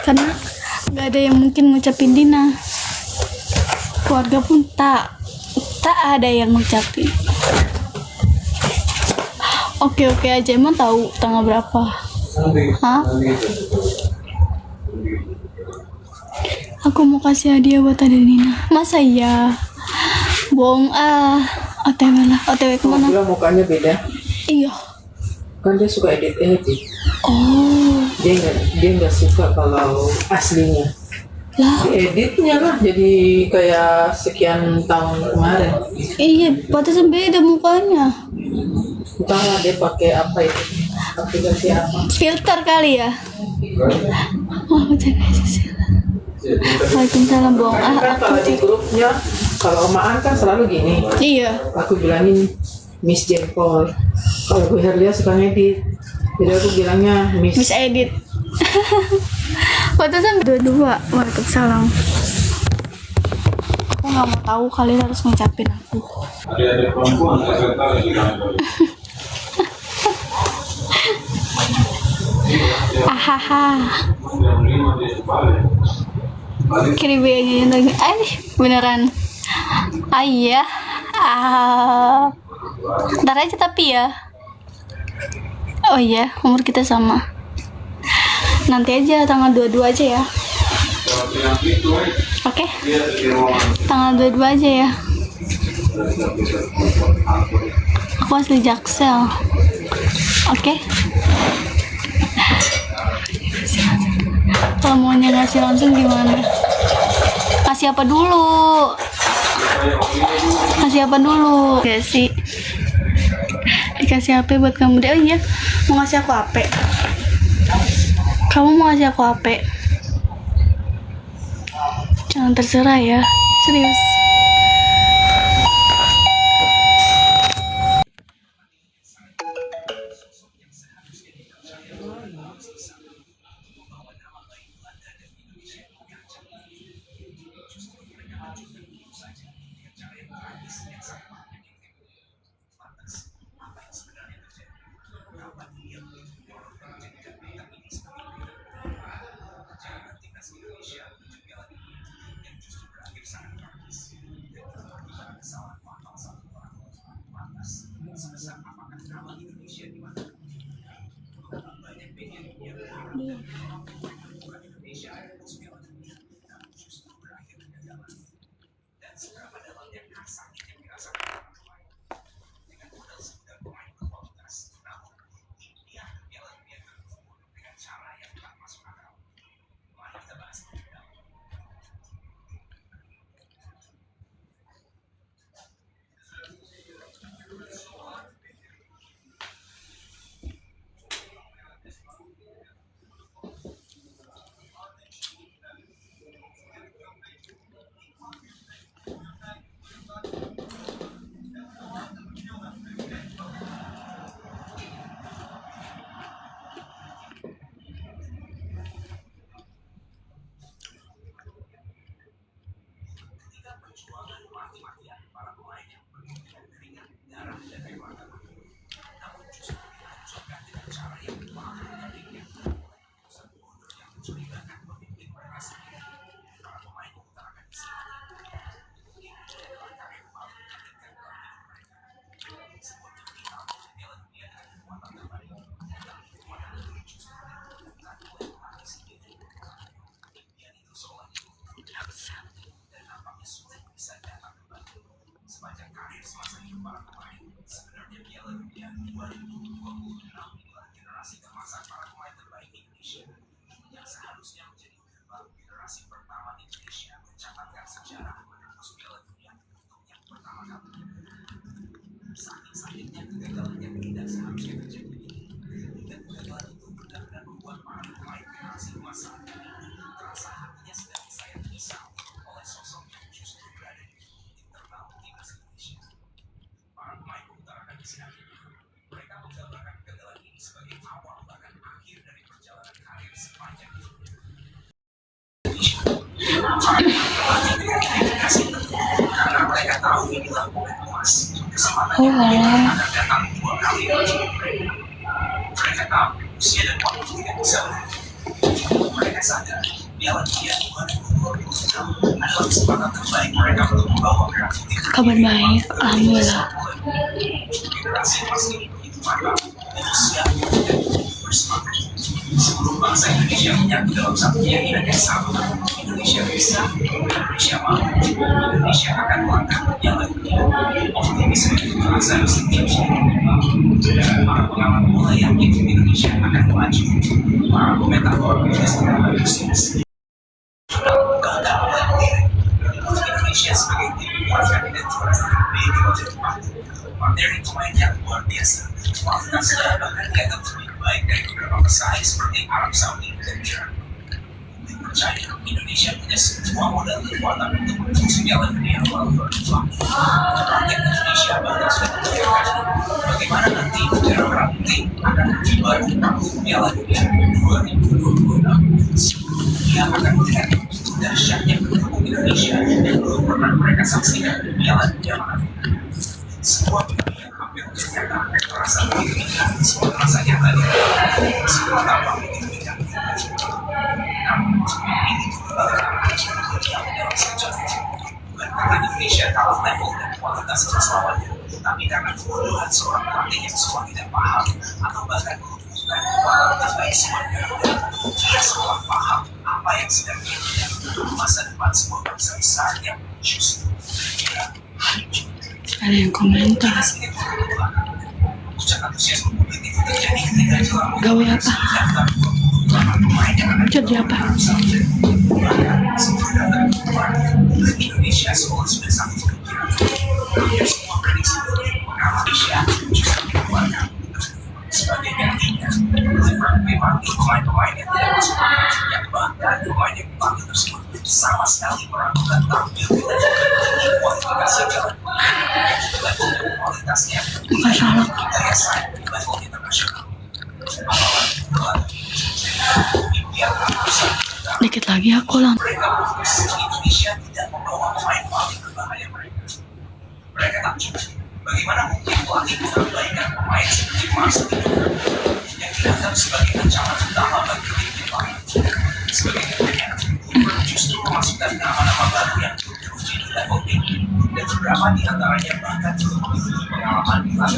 karena nggak ada yang mungkin ngucapin Dina, keluarga pun tak ada yang ngucapin. Oke aja, emang tahu tanggal berapa? Hah? Aku mau kasih hadiah buat Ade Nina. Masa iya? Bohong ah. OTW lah. OTW kemana? Bilang mukanya beda. Iya. Kan dia suka edit. Oh. Dia nggak suka kalau aslinya. Lah. Editnya lah jadi kayak sekian tahun kemarin. Iya, pantesan beda mukanya. Entahlah dia pakai apa itu? Aplikasi apa? Filter kali ya. Wah, jangan sih. Waalaikumsalam, bohong ah. Kan kalau di grupnya, kalau emaan kan selalu gini. Iya. Aku bilangin Miss Jempol. Kalau gue Herlia suka ngedit, jadi aku bilangnya Miss Edit. Pantesan dua-dua. Waalaikumsalam. Aku nggak mau tahu, kalian harus ngucapin aku. Adik-adik perempuan Ahaha. Kirim aja lagi. Beneran. Iya. Ntar aja tapi ya. Oh iya, umur kita sama. Nanti aja tanggal 22 aja ya. Oke. Tanggal 22 aja ya. Aku asli Jaksel. Oke. Kalau maunya ngasih langsung gimana? Kasih apa dulu? Kasih apa dulu? Gak sih. Dikasih HP buat kamu deh. Oh iya, mau ngasih aku HP. Kamu mau ngasih aku HP? Jangan terserah ya. Serius. Oh, Mereka sadar Piala Dunia 2026 adalah kesempatan terbaik mereka untuk membawa merah putih Kabar baik, alhamdulillah. generasi pasti begitu mantap dan siap dan bersemangat. Seluruh bangsa Indonesia menyatu dalam satu keyakinan yang sama. Indonesia bisa, Indonesia mau, Indonesia akan melangkah Piala Dunia. Optimisme itu terasa setiap para pengamat bola yakin Indonesia akan maju. Para komentator juga berpesimis. Indonesia sebagai tim kuat kandidat juara di Liga Depan. Materi pemain yang luar biasa, kualitasnya bahkan dianggap lebih baik dari beberapa pesaing seperti Arab Saudi dan Iran. Percaya Indonesia punya semua modal kekuatan untuk menembus Piala Dunia 2026. Rakyat Indonesia bahkan sudah memikirkan bagaimana nanti negara merah putih akan tiba di panggung Piala Dunia 2026. Yang akan melihat dahsyatnya pendukung Indonesia yang belum pernah mereka saksikan di Piala Dunia manapun. Semua pilihan hampir ternyata terasa begitu indah, semua terasa nyata di semua tampak begitu indah. Namun, ini juga yang dalam sejarah. Bukan karena Indonesia kalah level dan kualitas kelas lawannya, tapi karena kebodohan seorang pelatih yang semua tidak paham atau bahkan menghubungkan kekuatan terbaik semua negara. Dia salah paham apa yang sedang terjadi masa depan sebuah bangsa besar yang justru bergerak hancur. Ada yang komentar. Puncak antusiasme publik itu terjadi ketika jelang Gawe apa? Kerja apa? Indonesia sudah sangat berkira. Hampir semua prediksi Indonesia justru dikeluarkan. Sebagai gantinya, Liverpool memanggil pemain-pemain yang tidak masuk akal, yang bahkan pemain yang dipanggil tersebut sama sekali meragukan tampil di kualifikasi Piala Dunia. Level dan kualitasnya Bukan salah. daya saing di level internasional. Dikit lagi aku lang. Mereka fokus Indonesia tidak membawa pemain paling berbahaya mereka. Mereka takjub bagaimana mungkin pelatih mengabaikan pemain seperti Marcelo yang dianggap sebagai ancaman utama bagi tim lain. Sebagai gantinya, Liverpool justru memasukkan nama-nama baru yang teruji di level tinggi dan beberapa di antaranya bahkan belum memiliki pengalaman di laga